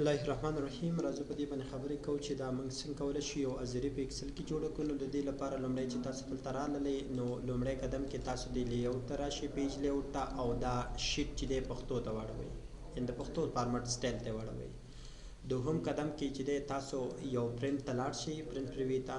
الله الرحمن الرحیم. راځو په دې باندې خبرې کوو چې دا موږ څنګه کولی شو یو ازري په اکسل کې جوړه کړو. نو د دې لپاره لومړی چې تاسو دلته راغلئ نو لومړی قدم کې تاسو د لیاوټ ته راشئ، پیج لیاوټ ته، او دا شیټ چې دی پښتو ته واړوئ، د پښتو فارمټ سټایل ته واړوئ. دوهم قدم کې چې دی تاسو یو پرنټ ته لاړ شئ، پرنټ پریویو ته،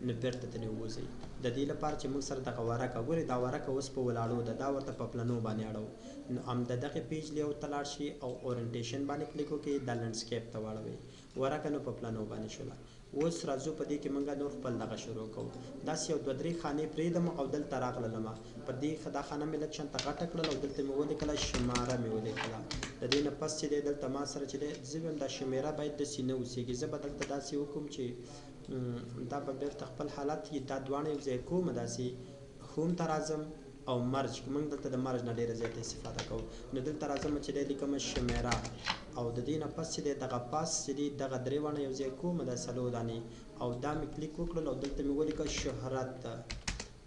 نو بیرته ترې ووځئ. د دې لپاره چې موږ سره دغه ورقه ګورئ، دا ورقه اوس په ولاړو ده، دا ورته په پلنو باندې اړوو. نو هم د دغې پیج لیاوټ ته لاړ شئ او اورینټیشن باندې کلیک وکړئ، دا لنډسکیپ ته واړوئ. ورقه نو په پلنو باندې شوله. اوس راځو په دې کې موږ نور خپل دغه شروع کوو. داسې یو دوه درې خانې پرېږدم او دلته راغللمه. په دې دا خانه مې لږ شانته غټه کړله او دلته مې ولیکله شماره مې ولیکله. د دې نه پس چې دی دلته ما سره چې دی زه ویم دا شمیره باید داسې نه اوسېږي. زه به دلته داسې وکړم چې دا به بیرته خپل حالت کې دا دواړه یو ځای کوم. داسې هوم ته راځم او مرج، موږ دلته د مرج نه ډېره زیاته استفاده کوو. نو دلته راځم چې دی لیکم شمیره، او د دې نه پس چې دی دغه پاس چې دی دغه درې واړه یو ځای کوم، دا څلور دانې، او دا مې کلیک وکړل او دلته مې ولیکل شهرت.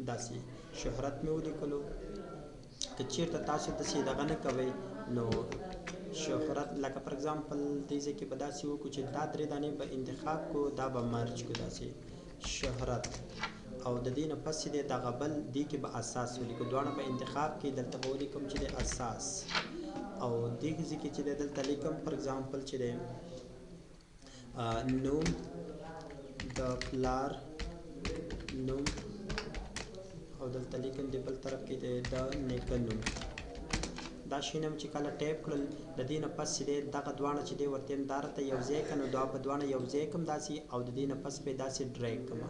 داسې شهرت مې ولیکلو. که چېرته تاسو داسې دغه نه کوئ نو شهرت لکه پر اگزامپل دې ځای کې به داسې وکړو چې دا درې دانې به انتخاب کړو، دا به مرج کړو، داسې شهرت. او د دې نه پس چې دی دغه بل دې کې به اساس ولیکو، دواړه به انتخاب کړي. دلته به ولیکم چې دی اساس، او دې ځای کې چې دی دلته لیکم پر اگزامپل چې دی نوم د پلار نوم، او دلته لیکم د بل طرف کې د نیکه نوم. دا شیونه چې کله ټایپ کړل د دې نه پس چې دی دغه دواړه چې دی ورته دا راته یو ځای کړه، نو دا به دواړه یو ځای کړم داسې، او د دې نه پس به یې داسې ډریګ کړم.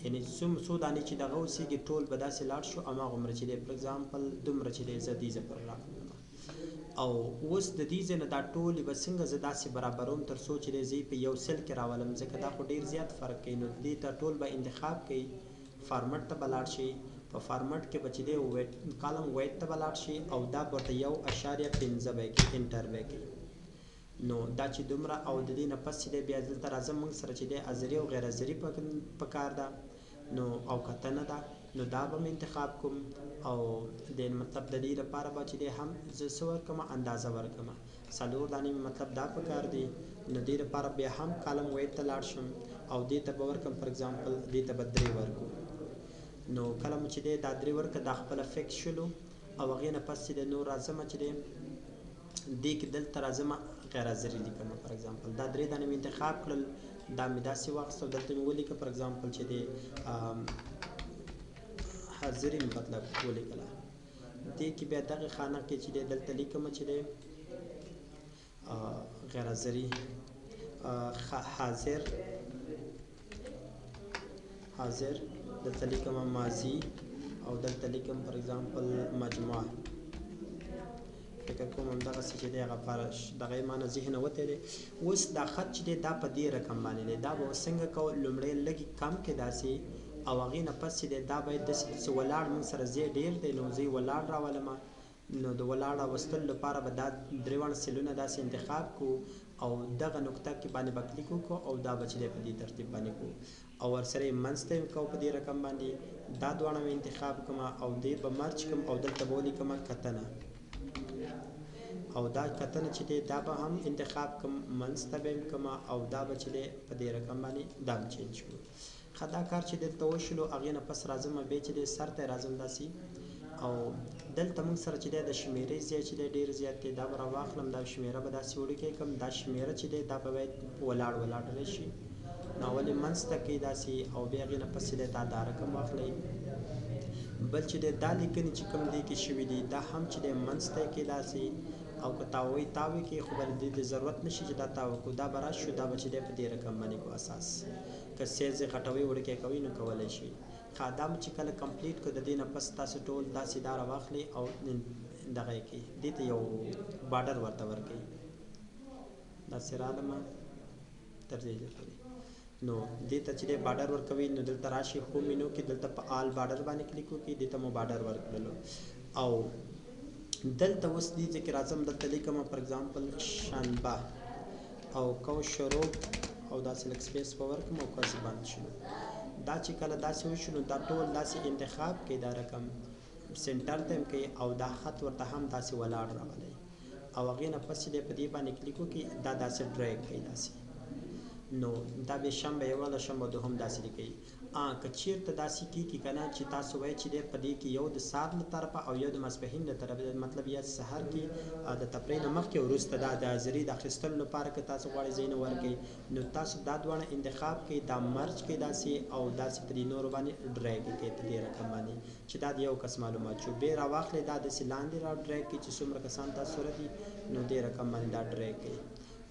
یعنې څو دانې چې دغه اوسېږي ټول به داسې لاړ شو هماغومره چې دی پر اگزامپل دومره چې دی زه دې ځای پر راغلم. او اوس د دې ځای نه دا ټولې به څنګه زه داسې برابروم تر څو چې دی زه په یو سل کې راولم، ځکه دا خو ډېر زیات فرق کوي. نو دې ته ټول به انتخاب کوئ، فارمټ ته به لاړ شئ، په فارمټ کې به چې دی کالم وایټ ته به لاړ شئ، او دا ورته 1.5 به یې کړئ، انټر به یې کړئ. نو دا چې دومره، او د دې نه پس چې دی بیا دلته راځم موږ سره چې دی ازري او غیر ازري پکار ده، نو او کتنه ده، نو دا به مې انتخاب کوم. او د مطلب د دې لپاره به چې دی هم زه څه ورکړم، اندازه ورکړم. څلور دانې مطلب دا پکار دی. نو دې لپاره بیا هم کالم وایټ ته لاړ شم او دې ته به ورکړم پر اگزامپل دې ته به 3 ورکړو. نو کله مو چې دی دا 3 ورکړه دا خپله فکس شلو. او هغې نه پس چې دی نور راځم چې دی دې کې دلته راځم غیر ازري لیکم پر اگزامپل دا 3 دانې مې انتخاب کړل، دا مې داسې واخیستو، دلته مې ولیکه پر اگزامپل چې دی حاضري مې مطلب ولیکله. دې کې بیا دغه خانه کې چې دی دلته لیکم چې دی غیر ازري حاضر دلته لیکم ماضي، او دلته لیکم پر اگزامپل مجموعه. فکر کوم همدغسې چې دی هغه دغه یې معنی ذهنه وتی دی. اوس دا خط چې دی دا په دې رقم باندې دی، دا به څنګه کوو، لومړی لږې کم کې داسې، او هغې نه پس چې دی دا باید داسې ولاړ موږ سره ځای ډېر دی، نو زه یې ولاړ راولمه. نو د ولاړ راوستلو لپاره به دا 3 واړه سلونه داسې انتخاب کړو، او دغه نقطه کې باندې به کلیک وکړو، او دا به چې دی په دې ترتیب باندې کړو، او ورسره یې منځ ته یې کوو په دې رقم باندې. دا دواړه مې انتخاب کړم او دې به مرج کړم، او دلته به ولیکم کتنه، او دا کتنه چې دی دا به هم انتخاب کړم، منځ ته به یې کړم، او دا به چې دی په دې رقم باندې دا هم چینج کړو. ښه دا کار چې دلته وشلو، هغې نه پس راځم بیا چې دی سر ته راځم داسې، او دلته موږ سره چې دی د شمیرې ځای چې دی ډېر زیات دی، دا به راواخلم، دا شمیره به داسې وړوکی کړم. دا شمیره چې دی دا به باید ولاړ راشي، نو اول یې منځ ته کوئ داسې، او بیا هغې نه پس چې دی دا رقم واخلئ. بل چې دی دا لیکنې چې کوم دی کې شوي دي دا هم چې دی منځ ته یې کوئ داسې، او که تاوی کې خو به د ضرورت نشي چې دا تاو کړو، دا به راشو، دا به چې دی په دې رقم باندې کو اساس. که سیز یې غټوئ وړوکی کوئ نو کولی شي. ښه دا مو چې کله کمپلیټ کړو، د دې نه پس تاسو ټول داسې دا راواخلئ او دغه یې کړئ، دې ته یو باډر ورته ورکړئ. داسې رالمه تر دې پورې. نو دې ته چې دی باډر ورکوئ، نو دلته راشئ هوم مینو کې، دلته په آل باډر باندې کلیک وکړئ، دې ته مو باډر ورکړلو. او دلته اوس دې ځای کې راځم، دلته لیکم پر اگزامپل شنبه، او کو شروع، او داسې لږ سپیس به ورکړم او کس بند شو. دا چې کله داسې وشو نو دا ټول داسې انتخاب کړئ، دا رقم سنټر ته یې کوئ، او دا خط ورته هم داسې ولاړ راولئ. او هغې نه پس چې دی په دې باندې کلیک وکړي دا داسې ډریګ کوي داسې نو دا بیا شنبه یوله شنبه دوهم داسې لیکي که چیرته داسې کېږي که نه چې تاسو وایئ چې دی په دې کې یو د سهار له طرفه او یو د ماسپښین له طرفه مطلب یا سهار کې د تفریح نه مخکې وروسته دا د حاضري د اخیستلو لپاره که تاسو غواړئ ځایونه ورکړئ نو تاسو دا دواړه انتخاب کړئ دا مرج کړئ داسې او داسې په دې نورو باندې ډریګ کړئ په دې رقم باندې چې دا د یو کس معلومات شو بیا راواخلئ دا داسې لاندې را ډریګ کړئ چې څومره کسان تاسو سره دي نو دې رقم باندې دا ډریګ کړئ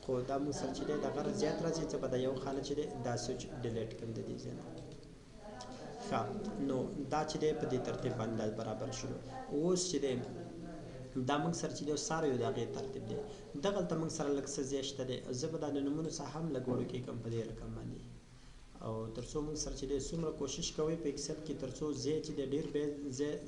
خو دا موږ سره چې دی دغه زیات راځي څه به د یو خانه چې دی دا سوچ ډیلیټ کړم د دې ځای نه ښه نو دا چې دی په دې ترتیب باندې دا برابر شلو اوس چې دی دا موږ سره چې دی ساره یو د هغې ترتیب دی دغلته موږ سره لږ څه ځای شته دی زه به دا د نومونو څخه هم لږ وړوکی کړم په دې رقم باندې او تر څو موږ سره چې دی څومره کوشش کوئ په اکسل کې تر څو ځای چې دی ډېر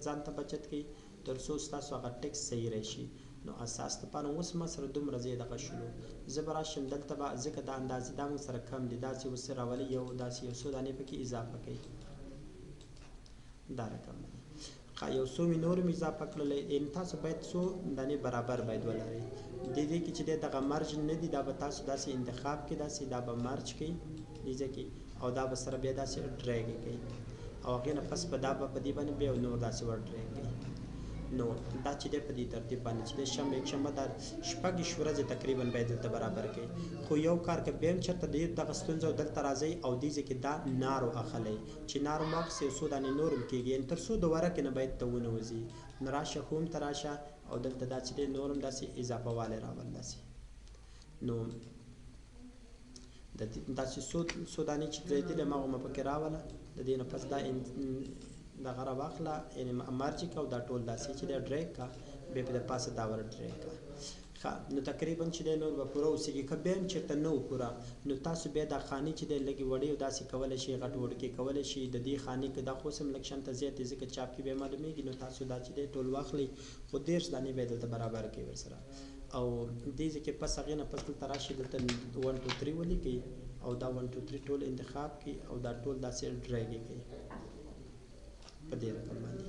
ځان ته بچت کوي تر څو ستاسو هغه ټیکس صحیح راشي نو اساس لپاره اوس ما سره دومره ځای دغه شلو زه به راشم دلته به ځکه دا اندازې دا موږ سره کم دي داسې اوس راولي یو داسې یو څو دانې پکې اضافه کوي دا رقم یو څو مې نور هم اضافه کړلی یعنې تاسو باید څو دانې برابر باید ولرئ دې کې چې دی دغه مرج نه دي دا به تاسو داسې انتخاب کې داسې دا به مرج کوي دې ځای کې او دا به سره بیا داسې ډریګ کوي او هغې نه پس به دا به په دې باندې بیا نور داسې ور ډریګ کوي نو دا چې دی په دې ترتیب باندې چې دی شنبه یکشنبه دا شپږ ورځې تقریبا باید دلته برابر کړي خو یو کار که بیا هم چېرته ډېر دغه ستونزه دلته راځئ او دې ځای کې دا نارو اخلی چې نارو مو اخیستې یو څو دانې نور هم کېږي یعنې تر څو د ورقې نه باید ته ونوځي نو راشه هوم ته راشه او دلته دا چې دی نور هم داسې اضافه والی راول داسې نو داسې څو دانې چې ځایدلې هماغه مه پکې راوله د دې نه پس دا دغه راواخله یعنې مرج کړه او دا ټول داسې چې دی ډریګ کړه بیا په د پاسه دا ور ډریګ کړه ښه نو تقریبا چې دی نور به پوره اوسېږي که بیا هم چېرته نه و پوره نو تاسو بیا دا خانې چې دی لږې وړې او داسې کولی شئ غټ وړکې کولی شئ د دې خانې که دا خو اوس هم لږ شانته زیات دی ځکه چاپ کې بیا معلومېږي نو تاسو دا چې دی ټول واخلئ خو 10 دانې بیا دلته برابر کړئ ورسره او دې ځای کې پس هغې نه پس دلته راشئ دلته 1 2 3 ولیکئ او دا 1 2 3 ټول انتخاب کړئ او دا ټول داسې ډریګ یې کړئ په دې رقم باندې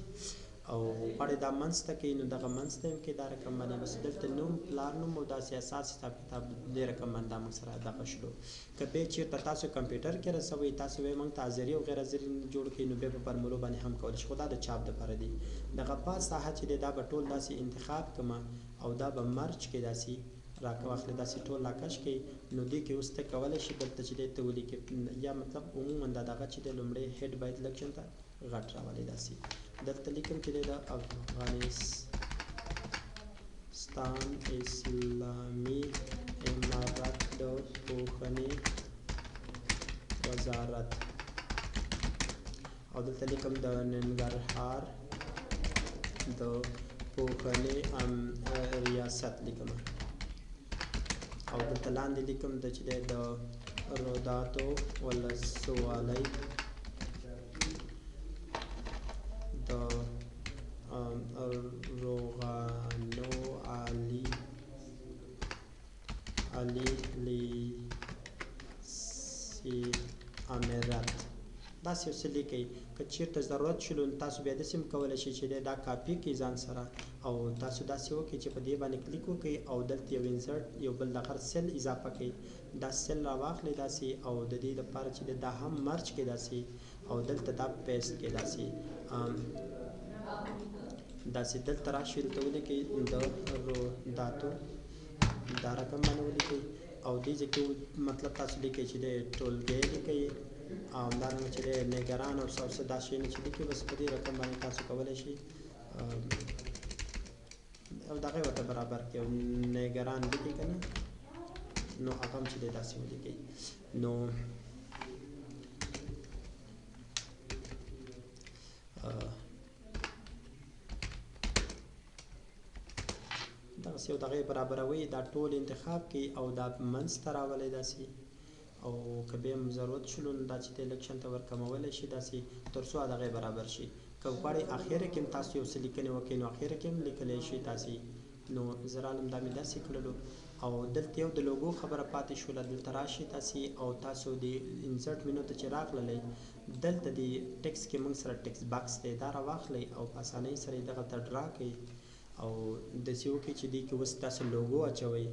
او غواړئ دا منځ ته کوي نو دغه منځ ته هم کې دا رقم باندې بس دلته نوم پلار نوم او داسې اساس حساب کتاب دې رقم باندې دا موږ سره دغه شلو که بیا چېرته تاسو کمپیوټر کې رسوئ تاسو وایئ موږ ته حاضري او غیر حاضري جوړ کړئ نو بیا په فرمولو باندې هم کولی شي خو دا د چاپ دپاره دی دغه پاس ساحه چې دی دا به ټول داسې انتخاب کړمه او دا به مرج کې داسې راواخلې داسې ټول راکش کړئ نو دې کې اوس ته کولی شي دلته چې دی ته ولیکې یا مطلب عموما دا دغه چې دی لومړی هیډ باید لږ شانته غټ راولئ داسې دلته لیکم چې دی د افغانستان اسلامي امارت د پوهنې وزارت او دلته لیکم د ننګرهار د پوهنې ریاست لیکم او دلته لاندې لیکم د چې دی د روداتو ولسوالۍ د روغانو علي لیسي امارت داسې یو څه لیکئ که چېرته ضرورت شلو نو تاسو بیا داسې هم کولی شئ چې دی دا کاپي کړئ ځان سره او تاسو داسې وکړئ چې په دې باندې کلیک وکړئ او دلته یو انسرټ یو بل دغه سیل اضافه کړئ دا سیل راواخلئ داسې او د دې لپاره چې دا هم مرج کړئ داسې او دلته دا پیسټ کړئ داسې دلته راشئ دلته ولیکئ د روداتو دا رقم باندې ولیکئ او دې ځای کې مطلب تاسو لیکئ چې دی ټولګی لیکئ او همدارنګه چې دی نګران او څه دا شیونه چې لیکئ بس په دې رقم باندې تاسو کولی شئ او دغه ورته برابر کړئ او نګران لیکئ که نه نو هغه هم چې دی داسې ولیکئ نو دغسې یو دغه برابروي دا ټول انتخاب کړئ او دا منځ ته راولئ داسې او که بیا هم ضرورت شلو نو دا چې دی لږ شانته ورکمولی شي داسې تر څو دغه برابر شي که غواړئ اخره کې هم تاسو یو څه لیکنې وکړئ نو اخره کې هم لیکلی شئ تاسې نو زه رالم دا مې داسې کړلو او دلته یو د لوګو خبره پاتې شوله دلته راشئ تاسې او تاسو د انسرټ مینو ته چې راغللی دلته د ټکس کې موږ سره ټکس باکس دی دا راواخلئ او په اسانۍ سره یې دغلته ډرا کړئ او داسې وکړئ چې دې کې اوس تاسو لوګو اچوئ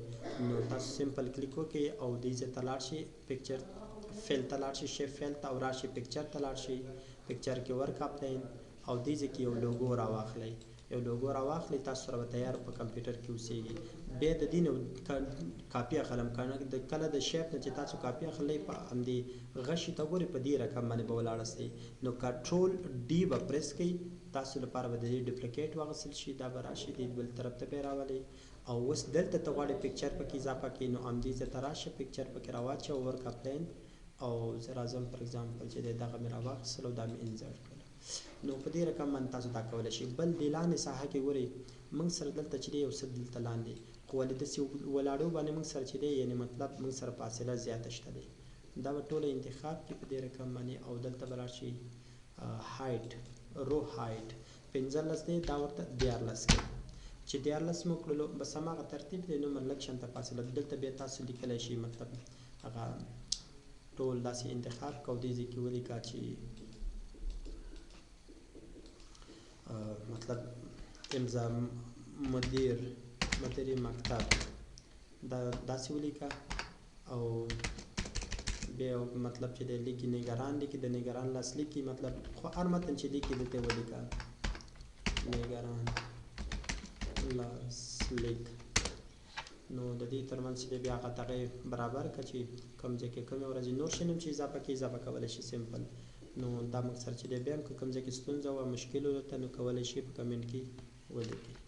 نو تاسو سمپل کلیک وکړئ او دې ځای ته لاړ شئ پکچر فیل ته لاړ شئ شیپ فیل ته او راشئ پکچر ته لاړ شئ پکچر کې ورک اپلاین او دې ځای کې یو لوګو راواخلئ یو لوګو راواخلئ تاسو سره به تیار په کمپیوټر کې اوسیږي بیا د دې نه کاپي اخلم کله د شیپ نه چې تاسو کاپي اخلئ په همدې غشي ته ګورئ په دې رقم باندې به ولاړاستئ نو کنټرول ډي به پریس کړئ تاسو لپاره به د دې ډپلیکیټ واخیستل شي دا به راشي دې بل طرف ته به یې راولئ او اوس دلته ته غواړئ پکچر پکې اضافه کړئ نو همدې ځای ته راشه پکچر پکې راواچوه ورک اپلاین او زه راځم فار ایگزامپل چې دغه مې راواخیستل او دا مې انزرټ کړل نو په دې رقم باندې تاسو دا کولی شئ بل دې لاندې ساحه کې ګورئ موږ سره دلته چې دی یو څه دلته لاندې خو ولې داسې ولاړو باندې موږ سره چې دی یعنې مطلب موږ سره فاصله زیاته شته دی دا به ټوله انتخاب کړي په دې رقم باندې او دلته به لاړ شي هایټ رو هایټ 15 دی دا ورته 14 کړئ چې 14 مو کړلو بس هماغه ترتیب دی نو لږ شانته فاصله دلته بیا تاسو لیکلی شئ مطلب هغه ټول داسې انتخاب کو دې ځای کې ولیکه چې مطلب امضا مدیر مکتب دا داسې ولیکه او بیا مطلب چې دی لیکي نګران لیکي د نګران لاس لیکي مطلب خو هر متن چې لیکي دلته ولیکه نګران لاس لیک نو د دې ترمنځ چې دی بیا هغه دغه برابر کړه چې کوم ځای کې کومې ورځې نور شی هم چې اضافه کې اضافه کولی شي سمپل نو دا موږ سره چې دی بیا هم که کوم ځای کې ستونزه وه مشکل ورته نو کولی شي په کمنټ کې ولیکئ